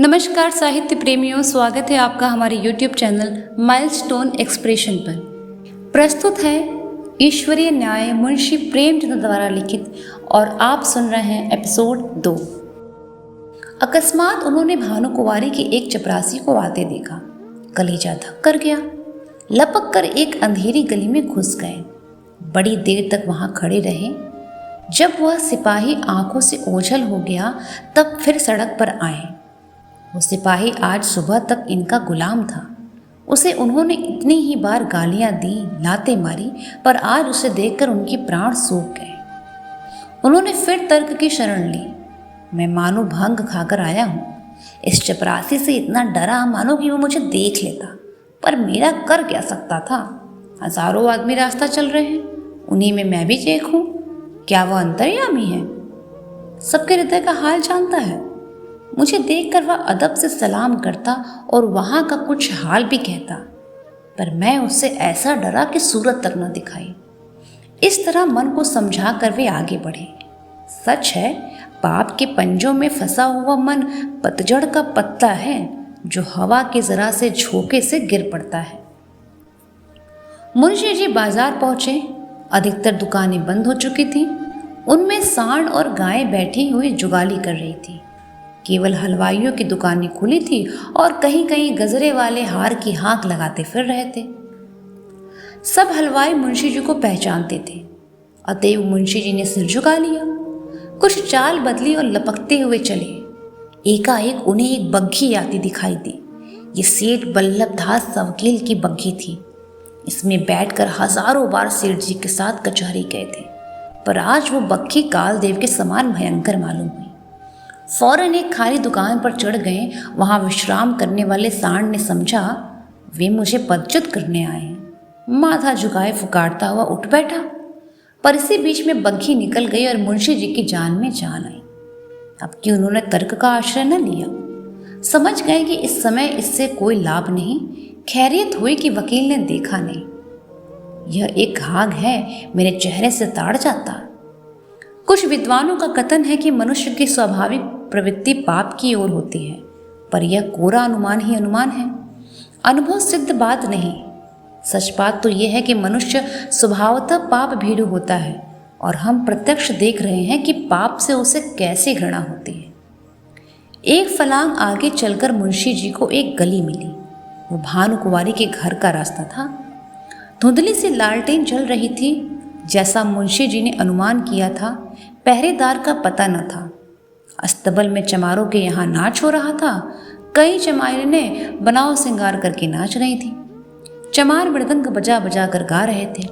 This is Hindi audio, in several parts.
नमस्कार साहित्य प्रेमियों, स्वागत है आपका हमारे YouTube चैनल माइलस्टोन एक्सप्रेशन पर। प्रस्तुत है ईश्वरीय न्याय मुंशी प्रेमचंद द्वारा लिखित और आप सुन रहे हैं एपिसोड 2। अकस्मात उन्होंने भानुकुंवारी की एक चपरासी को आते देखा। कलेजा धक कर गया। लपक कर एक अंधेरी गली में घुस गए। बड़ी देर तक वहां खड़े रहे। जब वह सिपाही आंखों से ओझल हो गया तब फिर सड़क पर आए। वो सिपाही आज सुबह तक इनका गुलाम था। उसे उन्होंने इतनी ही बार गालियां दी, लातें मारी, पर आज उसे देखकर उनके प्राण सूख गए। उन्होंने फिर तर्क की शरण ली। मैं मानो भंग खाकर आया हूँ। इस चपरासी से इतना डरा मानो कि वो मुझे देख लेता, पर मेरा कर क्या सकता था। हजारों आदमी रास्ता चल रहे हैं, उन्हीं में मैं भी एक हूँ। क्या वह अंतर्यामी है? सबके हृदय का हाल जानता है। मुझे देखकर वह अदब से सलाम करता और वहाँ का कुछ हाल भी कहता, पर मैं उससे ऐसा डरा कि सूरत तक न दिखाई। इस तरह मन को समझा कर वे आगे बढ़े। सच है, पाप के पंजों में फंसा हुआ मन पतझड़ का पत्ता है जो हवा के जरा से झोंके से गिर पड़ता है। मुंशी जी बाजार पहुंचे। अधिकतर दुकानें बंद हो चुकी थीं। उनमें सांड और गायें बैठी हुई जुगाली कर रही थी। केवल हलवाइयों की दुकानें खुली थी और कहीं कहीं गजरे वाले हार की हाँक लगाते फिर रहे थे। सब हलवाई मुंशी जी को पहचानते थे, अतएव मुंशी जी ने सिर झुका लिया। कुछ चाल बदली और लपकते हुए चले। एकाएक उन्हें एक बग्घी आती दिखाई दी। ये सेठ बल्लभ दास सवकील की बग्घी थी। इसमें बैठकर हजारों बार सेठ जी के साथ कचहरी गए थे, पर आज वो बग्घी कालदेव के समान भयंकर मालूम हुई। फौरन एक खाली दुकान पर चढ़ गए। वहां विश्राम करने वाले सांड ने समझा वे मुझे पदच्युत करने आए हैं। माथा झुकाए फुकारता हुआ उठ बैठा, पर इसी बीच में बग्घी निकल गई और मुंशी जी की जान में जान आई। अब कि उन्होंने तर्क का आश्रय न लिया। समझ गए कि इस समय इससे कोई लाभ नहीं। खैरियत हुई कि वकील ने देखा नहीं। यह एक घाघ है, मेरे चेहरे से ताड़ जाता। कुछ विद्वानों का कथन है कि मनुष्य की स्वाभाविक प्रवृत्ति पाप की ओर होती है, पर यह कोरा अनुमान ही अनुमान है, अनुभव सिद्ध बात नहीं। सच बात तो यह है कि मनुष्य स्वभावतः पाप भीरू होता है और हम प्रत्यक्ष देख रहे हैं कि पाप से उसे कैसे घृणा होती है। एक फलांग आगे चलकर मुंशी जी को एक गली मिली। वो भानुकुंवारी के घर का रास्ता था। धुंधली सी लालटेन जल रही थी। जैसा मुंशी जी ने अनुमान किया था, पहरेदार का पता न था। अस्तबल में चमारों के यहाँ नाच हो रहा था। कई चमारिनें बनाव सिंगार करके नाच रही थी। चमार मृदंग बजा बजा कर गा रहे थे।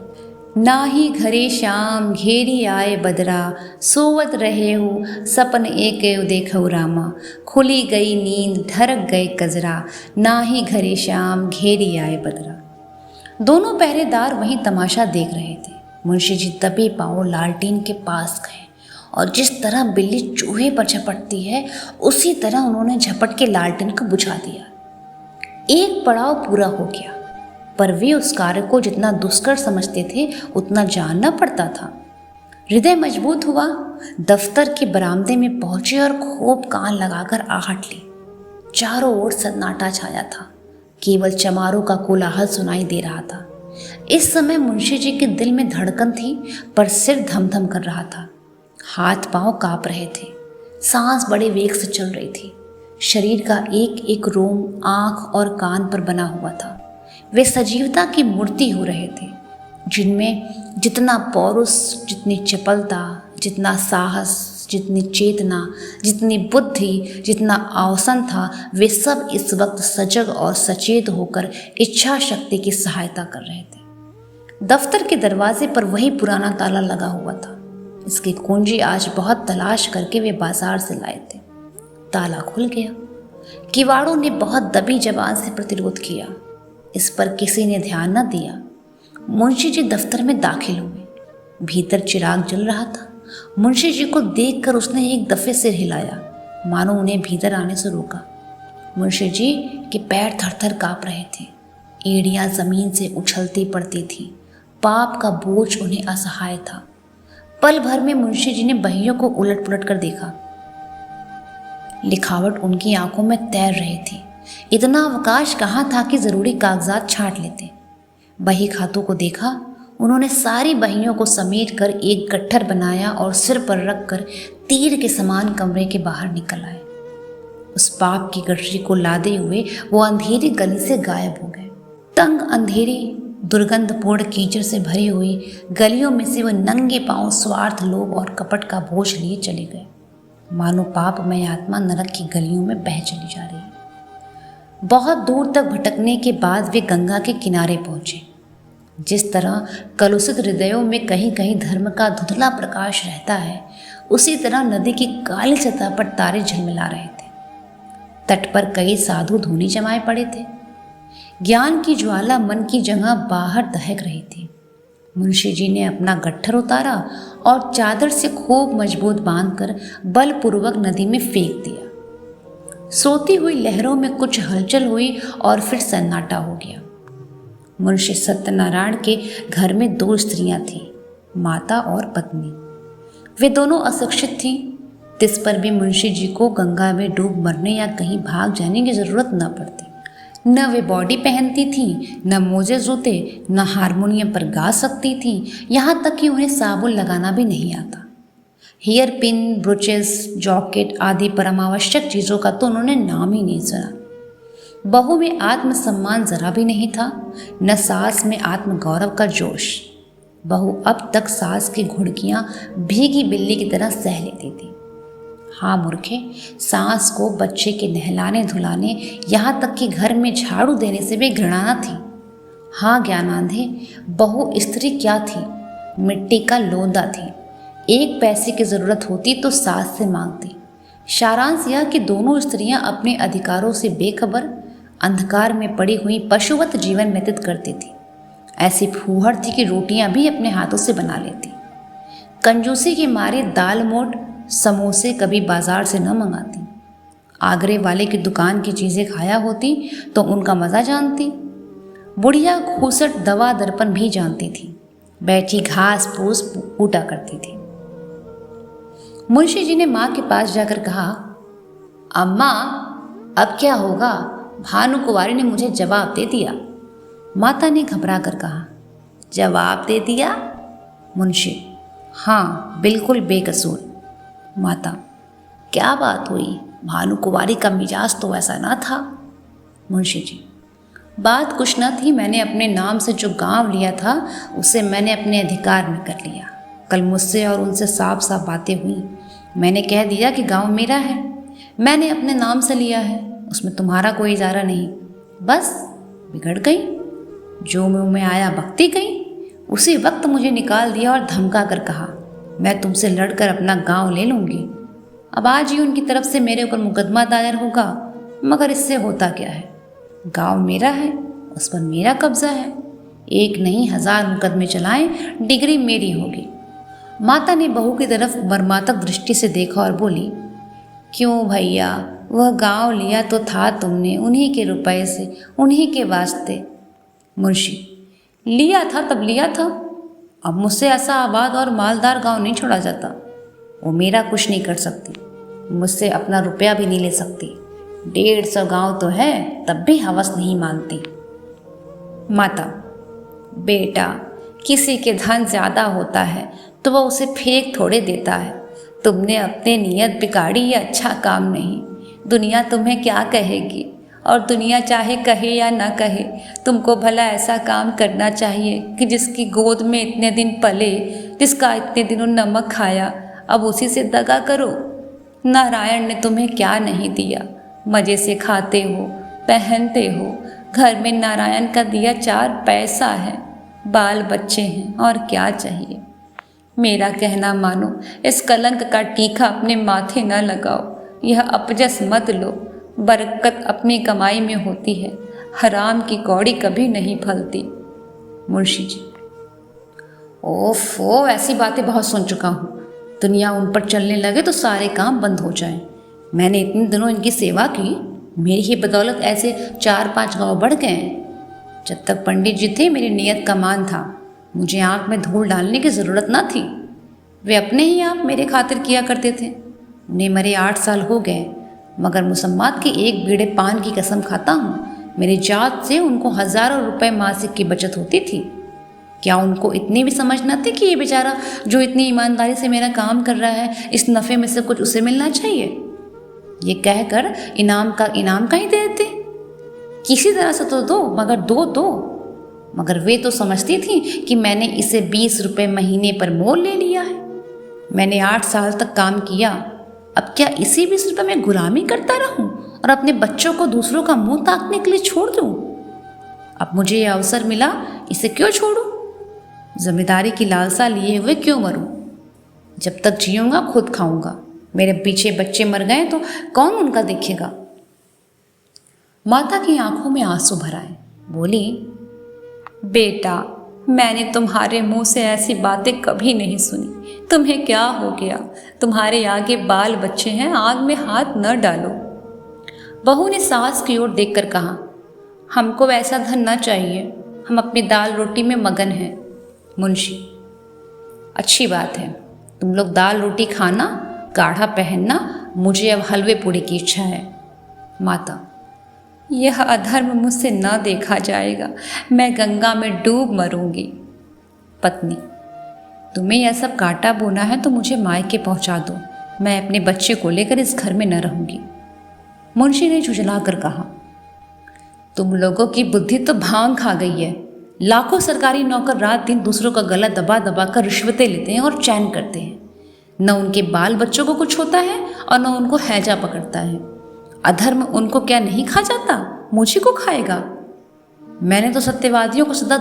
नाही घरे श्याम घेरी आए बदरा, सोवत रहे हो सपन एक देखो रामा, खुली गई नींद ढरक गए कजरा, नाही घरे श्याम घेरी आए बदरा। दोनों पहरेदार वहीं तमाशा देख रहे थे। मुंशी जी दबे पांव लालटीन के पास गए और जिस तरह बिल्ली चूहे पर झपटती है, उसी तरह उन्होंने झपट के लालटीन को बुझा दिया। एक पड़ाव पूरा हो गया, पर वे उस कार्य को जितना दुष्कर समझते थे उतना जानना पड़ता था। हृदय मजबूत हुआ। दफ्तर के बरामदे में पहुंचे और खूब कान लगाकर आहट ली। चारों ओर सन्नाटा छाया था। केवल चमारों का कोलाहल सुनाई दे रहा था। इस समय मुंशी जी के दिल में धड़कन थी, पर सिर धमधम कर रहा था। हाथ पांव कांप रहे थे। सांस बड़े वेग से चल रही थी। शरीर का एक एक रोम आंख और कान पर बना हुआ था। वे सजीवता की मूर्ति हो रहे थे, जिनमें जितना पौरुष, जितनी चपलता, जितना साहस, जितनी चेतना, जितनी बुद्धि, जितना अवसन था, वे सब इस वक्त सजग और सचेत होकर इच्छा शक्ति की सहायता कर रहे थे। दफ्तर के दरवाजे पर वही पुराना ताला लगा हुआ था। इसकी कुंजी आज बहुत तलाश करके वे बाजार से लाए थे। ताला खुल गया। किवाड़ों ने बहुत दबी जबान से प्रतिरोध किया। इस पर किसी ने ध्यान न दिया। मुंशी जी दफ्तर में दाखिल हुए। भीतर चिराग जल रहा था। मुंशी जी को देखकर उसने एक दफे सिर हिलाया, मानो उन्हें भीतर आने से रोका। मुंशी जी के पैर थरथर कांप रहे थे। एड़ियां जमीन से उछलती पड़ती थीं। पाप का बोझ उन्हें असहाय था। पल भर में मुंशी जी ने बहियों को उलट पुलट कर देखा। लिखावट उनकी आंखों में तैर रही थी। इतना अवकाश कहाँ था कि ज़रूरी कागजात छांट लेते। बही खातों को देखा। उन्होंने सारी बहियों को समेट कर एक गट्ठर बनाया और सिर पर रखकर तीर के समान कमरे के बाहर निकल आए। उस पाप की गठरी को लादे हुए वो अंधेरी गली से गायब हो गए। तंग अंधेरी दुर्गंधपूर्ण कीचड़ से भरी हुई गलियों में से वो नंगे पांव स्वार्थ, लोभ और कपट का बोझ लिए चले गए। मानो पापमय आत्मा नरक की गलियों में बह चली जा रही है। बहुत दूर तक भटकने के बाद वे गंगा के किनारे पहुंचे। जिस तरह कलुषित हृदयों में कहीं कहीं धर्म का धुंधला प्रकाश रहता है, उसी तरह नदी की काली सतह पर तारे झिलमिला रहे थे। तट पर कई साधु धूनी जमाए पड़े थे। ज्ञान की ज्वाला मन की जगह बाहर दहक रही थी। मुंशी जी ने अपना गट्ठर उतारा और चादर से खूब मजबूत बांधकर बलपूर्वक नदी में फेंक दिया। सोती हुई लहरों में कुछ हलचल हुई और फिर सन्नाटा हो गया। मुंशी सत्यनारायण के घर में 2 स्त्रियां थीं, माता और पत्नी। वे दोनों अशिक्षित थीं। तिस पर भी मुंशी जी को गंगा में डूब मरने या कहीं भाग जाने की जरूरत न पड़ती। न वे बॉडी पहनती थीं, न मोजे जूते, न हारमोनियम पर गा सकती थीं, यहाँ तक कि उन्हें साबुन लगाना भी नहीं आता। हेयर पिन, ब्रोचेस, जॉकेट आदि परमावश्यक चीज़ों का तो उन्होंने नाम ही नहीं सुना। बहू में आत्मसम्मान जरा भी नहीं था, न सास में आत्मगौरव का जोश। बहू अब तक सास की घुड़कियाँ भीगी बिल्ली की तरह सह लेती थी। हाँ मूर्खे, सास को बच्चे के नहलाने धुलाने, यहाँ तक कि घर में झाड़ू देने से भी घृणा थी। हाँ ज्ञानांधे, बहू स्त्री क्या थी? मिट्टी का लोंदा थी। 1 पैसे की ज़रूरत होती तो सास से मांगती। सारांश यह कि दोनों स्त्रियां अपने अधिकारों से बेखबर अंधकार में पड़ी हुई पशुवत जीवन व्यतीत करती थी। ऐसी फूहड़ थी कि रोटियां भी अपने हाथों से बना लेती। कंजूसी के मारे दाल मोट समोसे कभी बाजार से न मंगाती। आगरे वाले की दुकान की चीज़ें खाया होती तो उनका मज़ा जानती। बुढ़िया खूसट दवा दर्पण भी जानती थी। बैठी घास फूस कूटा करती थी। मुंशी जी ने माँ के पास जाकर कहा, अम्मा अब क्या होगा? भानु कुंवारी ने मुझे जवाब दे दिया। माता ने घबरा कर कहा, जवाब दे दिया? मुंशी, हाँ बिल्कुल बेकसूर। माता, क्या बात हुई? भानु कुंवारी का मिजाज तो ऐसा ना था। मुंशी जी, बात कुछ न थी। मैंने अपने नाम से जो गांव लिया था उसे मैंने अपने अधिकार में कर लिया। कल मुझसे और उनसे साफ साफ बातें हुई। मैंने कह दिया कि गांव मेरा है, मैंने अपने नाम से लिया है, उसमें तुम्हारा कोई इजारा नहीं। बस बिगड़ गई, जो मुँह में आया बकती गई। उसी वक्त मुझे निकाल दिया और धमका कर कहा, मैं तुमसे लड़कर अपना गांव ले लूँगी। अब आज ही उनकी तरफ से मेरे ऊपर मुकदमा दायर होगा, मगर इससे होता क्या है? गांव मेरा है, उस पर मेरा कब्जा है। 1 नहीं 1000 मुकदमे चलाएं, डिग्री मेरी होगी। माता ने बहू की तरफ मर्मातक दृष्टि से देखा और बोली, क्यों भैया, वह गांव लिया तो था तुमने उन्हीं के रुपए से, उन्हीं के वास्ते। मुंशी, लिया था तब लिया था। अब मुझसे ऐसा आबाद और मालदार गांव नहीं छोड़ा जाता। वो मेरा कुछ नहीं कर सकती, मुझसे अपना रुपया भी नहीं ले सकती। 150 गांव तो है, तब भी हवस नहीं मानती। माता, बेटा, किसी के धन ज़्यादा होता है तो वह उसे फेंक थोड़े देता है। तुमने अपने नियत बिगाड़ी, ये अच्छा काम नहीं। दुनिया तुम्हें क्या कहेगी, और दुनिया चाहे कहे या ना कहे, तुमको भला ऐसा काम करना चाहिए कि जिसकी गोद में इतने दिन पले, जिसका इतने दिनों नमक खाया, अब उसी से दगा करो। नारायण ने तुम्हें क्या नहीं दिया? मज़े से खाते हो, पहनते हो, घर में नारायण का दिया 4 पैसा है, बाल बच्चे हैं, और क्या चाहिए? मेरा कहना मानो, इस कलंक का टीका अपने माथे न लगाओ। यह अपजस मत लो। बरकत अपनी कमाई में होती है, हराम की कौड़ी कभी नहीं फलती। मुंशी जी, ओफो, ऐसी बातें बहुत सुन चुका हूँ। दुनिया उन पर चलने लगे तो सारे काम बंद हो जाएं। मैंने इतने दिनों इनकी सेवा की, मेरी ही बदौलत ऐसे 4-5 गांव बढ़ गए। जब तक पंडित जी थे मेरी नियत का मान था, मुझे आँख में धूल डालने की ज़रूरत ना थी। वे अपने ही आप मेरे खातिर किया करते थे। उन्हें मरे 8 साल हो गए। मगर मुसम्मात के एक बीड़े पान की कसम खाता हूँ, मेरी जात से उनको हज़ारों रुपए मासिक की बचत होती थी। क्या उनको इतनी भी समझ न थी कि ये बेचारा जो इतनी ईमानदारी से मेरा काम कर रहा है, इस नफ़े में से कुछ उसे मिलना चाहिए? ये कहकर इनाम का ही दे देते। किसी तरह से तो दो, मगर दो। मगर वे तो समझती थी कि मैंने इसे 20 रुपये महीने पर मोल ले लिया है। मैंने 8 साल तक काम किया, अब क्या इसी 20 रुपये में गुलामी करता रहूं और अपने बच्चों को दूसरों का मुंह ताकने के लिए छोड़ दूं? अब मुझे यह अवसर मिला, इसे क्यों छोड़ूं? जिम्मेदारी की लालसा लिए हुए क्यों मरूं? जब तक जीऊंगा खुद खाऊंगा। मेरे पीछे बच्चे मर गए तो कौन उनका देखेगा? माता की आंखों में आंसू भर आए। बोली, बेटा, मैंने तुम्हारे मुंह से ऐसी बातें कभी नहीं सुनी। तुम्हें क्या हो गया? तुम्हारे आगे बाल बच्चे हैं, आग में हाथ न डालो। बहू ने सास की ओर देखकर कहा, हमको वैसा धन न चाहिए, हम अपनी दाल रोटी में मगन हैं। मुंशी, अच्छी बात है, तुम लोग दाल रोटी खाना, काढ़ा पहनना, मुझे अब हलवे पूड़ी की इच्छा है। माता, यह अधर्म मुझसे न देखा जाएगा, मैं गंगा में डूब मरूंगी। पत्नी, तुम्हें यह सब काटा बोना है तो मुझे मायके पहुंचा दो, मैं अपने बच्चे को लेकर इस घर में न रहूंगी। मुंशी ने झुंझला कर कहा, तुम लोगों की बुद्धि तो भांग खा गई है। लाखों सरकारी नौकर रात दिन दूसरों का गला दबा दबा कर रिश्वतें लेते हैं और चैन करते हैं। न उनके बाल बच्चों को कुछ होता है और न उनको हैजा पकड़ता है। अधर्म उनको क्या नहीं खा जाता, मुझे को खाएगा? मैंने तो सत्यवादियों को सदा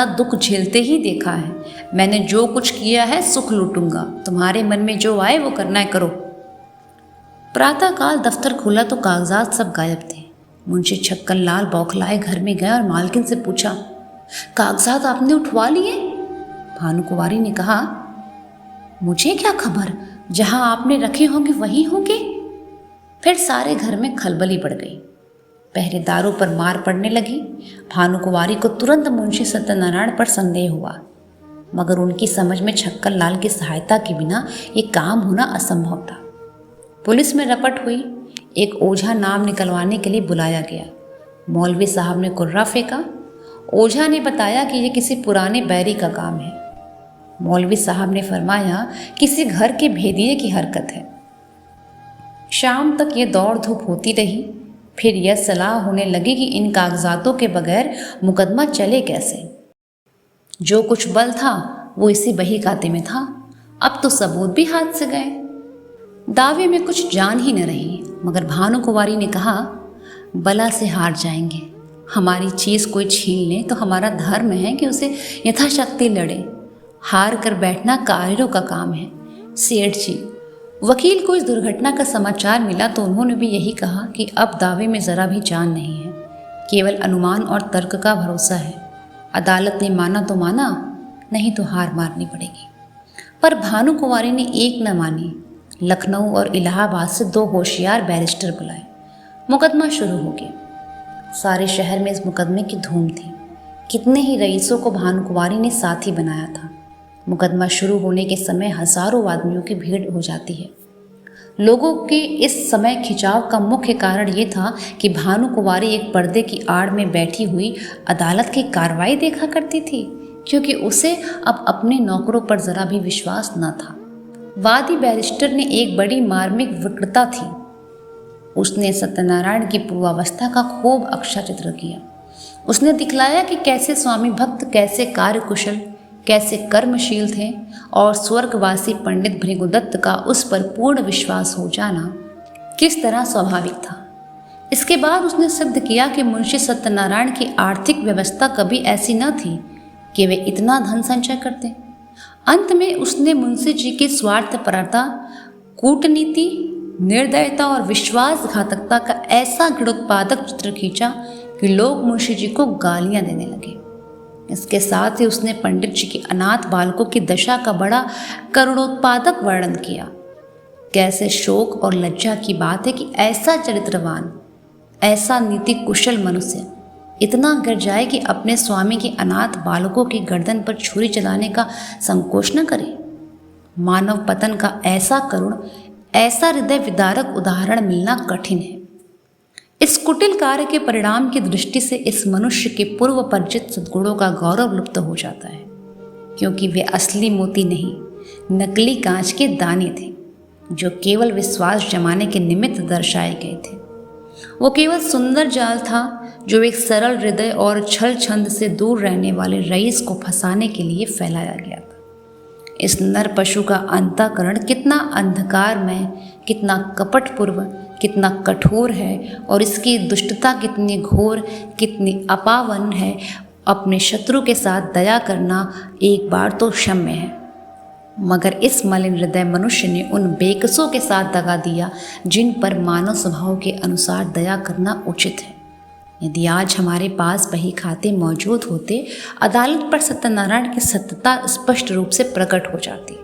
दुख झेलते ही देखा है। मैंने जो कुछ किया है सुख लूटूंगा, तुम्हारे मन में जो आए वो करना है करो। प्रातःकाल दफ्तर खुला तो कागजात सब गायब थे। मुंशी छक्कन लाल बौखलाए घर में गया और मालकिन से पूछा, कागजात आपने उठवा लिए? भानुकुंवारी ने कहा, मुझे क्या खबर, जहां आपने रखे होंगे वहीं होंगे। फिर सारे घर में खलबली बढ़ गई। पहरेदारों पर मार पड़ने लगी। भानुकुंवारी को तुरंत मुंशी सत्यनारायण पर संदेह हुआ, मगर उनकी समझ में छक्कन लाल की सहायता के बिना ये काम होना असंभव था। पुलिस में रपट हुई। एक ओझा नाम निकलवाने के लिए बुलाया गया। मौलवी साहब ने कुर्रा फेंका। ओझा ने बताया कि यह किसी पुराने बैरी का काम है। मौलवी साहब ने फरमाया, किसी घर के भेदिये की हरकत है। शाम तक ये दौड़ धूप होती रही। फिर यह सलाह होने लगी कि इन कागजातों के बगैर मुकदमा चले कैसे। जो कुछ बल था वो इसी बही खाते में था। अब तो सबूत भी हाथ से गए। दावे में कुछ जान ही न रही। मगर भानुकुंवारी ने कहा, बला से हार जाएंगे। हमारी चीज़ कोई छीन ले तो हमारा धर्म है कि उसे यथाशक्ति लड़े। हार कर बैठना कायरों का काम है। सेठ जी, वकील को इस दुर्घटना का समाचार मिला तो उन्होंने भी यही कहा कि अब दावे में ज़रा भी जान नहीं है, केवल अनुमान और तर्क का भरोसा है। अदालत ने माना तो माना, नहीं तो हार मारनी पड़ेगी। पर भानुकुंवारी ने एक न मानी। लखनऊ और इलाहाबाद से 2 होशियार बैरिस्टर बुलाए। मुकदमा शुरू हो गया। सारे शहर में इस मुकदमे की धूम थी। कितने ही रईसों को भानुकुंवारी ने साथी बनाया था। मुकदमा शुरू होने के समय हजारों आदमियों की भीड़ हो जाती है। लोगों के इस समय खिंचाव का मुख्य कारण ये था कि भानुकुंवारी एक पर्दे की आड़ में बैठी हुई अदालत की कार्रवाई देखा करती थी, क्योंकि उसे अब अपने नौकरों पर जरा भी विश्वास न था। वादी बैरिस्टर ने एक बड़ी मार्मिक विकृतता थी। उसने सत्यनारायण की पूर्वावस्था का खूब अक्षर चित्र किया। उसने दिखलाया कि कैसे स्वामी भक्त, कैसे कार्यकुशल, कैसे कर्मशील थे और स्वर्गवासी पंडित भृगुदत्त का उस पर पूर्ण विश्वास हो जाना किस तरह स्वाभाविक था। इसके बाद उसने सिद्ध किया कि मुंशी सत्यनारायण की आर्थिक व्यवस्था कभी ऐसी न थी कि वे इतना धन संचय करते। अंत में उसने मुंशी जी की स्वार्थपरता, कूटनीति, निर्दयता और विश्वासघातकता का ऐसा दृढ़ोत्पादक चित्र खींचा कि लोग मुंशी जी को गालियां देने लगे। इसके साथ ही उसने पंडित जी के अनाथ बालकों की दशा का बड़ा करुणोत्पादक वर्णन किया। कैसे शोक और लज्जा की बात है कि ऐसा चरित्रवान, ऐसा नीति कुशल मनुष्य इतना गिर जाए कि अपने स्वामी के अनाथ बालकों की गर्दन पर छुरी चलाने का संकोच न करे। मानव पतन का ऐसा करुण, ऐसा हृदय विदारक उदाहरण मिलना कठिन है। इस कुटिल कार्य के परिणाम की दृष्टि से इस मनुष्य के पूर्व परिचित सद्गुणों का गौरव लुप्त हो जाता है, क्योंकि वे असली मोती नहीं, नकली कांच के दाने थे, जो केवल विश्वास जमाने के निमित्त दर्शाए गए थे। वो केवल सुंदर जाल था जो एक सरल हृदय और छल छंद से दूर रहने वाले रईस को फंसाने के लिए फैलाया गया था। इस नर पशु का अंतःकरण कितना अंधकारमय, कितना कपटपूर्व, कितना कठोर है, और इसकी दुष्टता कितनी घोर, कितनी अपावन है। अपने शत्रु के साथ दया करना एक बार तो क्षम्य है, मगर इस मलिन हृदय मनुष्य ने उन बेकसों के साथ दगा दिया जिन पर मानव स्वभाव के अनुसार दया करना उचित है। यदि आज हमारे पास बही खाते मौजूद होते, अदालत पर सत्यनारायण की सत्यता स्पष्ट रूप से प्रकट हो जाती,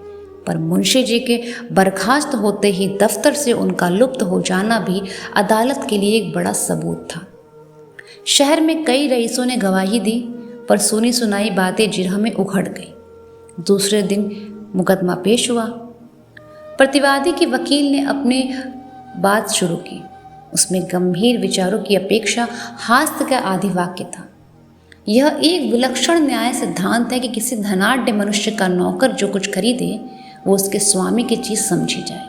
पर मुंशी जी के बर्खास्त होते ही दफ्तर से उनका लुप्त हो जाना भी अदालत के लिए एक बड़ा सबूत था। शहर में कई रईसों ने गवाही दी, पर सुनी सुनाई बातें जिरह में उखड़ गई। दूसरे दिन मुकदमा पेश हुआ। प्रतिवादी के वकील ने अपनी बात शुरू की। उसमें गंभीर विचारों की अपेक्षा हास्य का आदि वाक्य था। यह एक विलक्षण न्याय सिद्धांत है कि किसी धनाढ्य मनुष्य का नौकर जो कुछ खरीदे, वो उसके स्वामी की चीज़ समझी जाए।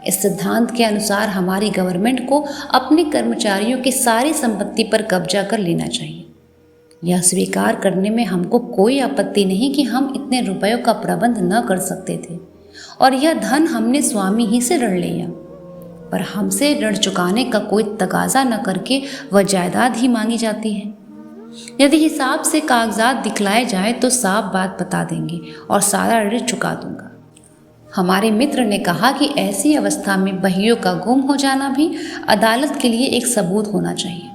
इस सिद्धांत के अनुसार हमारी गवर्नमेंट को अपने कर्मचारियों की सारी संपत्ति पर कब्जा कर लेना चाहिए। यह स्वीकार करने में हमको कोई आपत्ति नहीं कि हम इतने रुपयों का प्रबंध न कर सकते थे, और यह धन हमने स्वामी ही से ऋण लिया, पर हमसे ऋण चुकाने का कोई तकाजा न करके वह जायदाद ही मांगी जाती है। यदि हिसाब से कागजात दिखलाए जाए तो साफ बात बता देंगे और सारा ऋण चुका दूंगा। हमारे मित्र ने कहा कि ऐसी अवस्था में बहियों का गुम हो जाना भी अदालत के लिए एक सबूत होना चाहिए।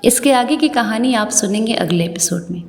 इसके आगे की कहानी आप सुनेंगे अगले एपिसोड में।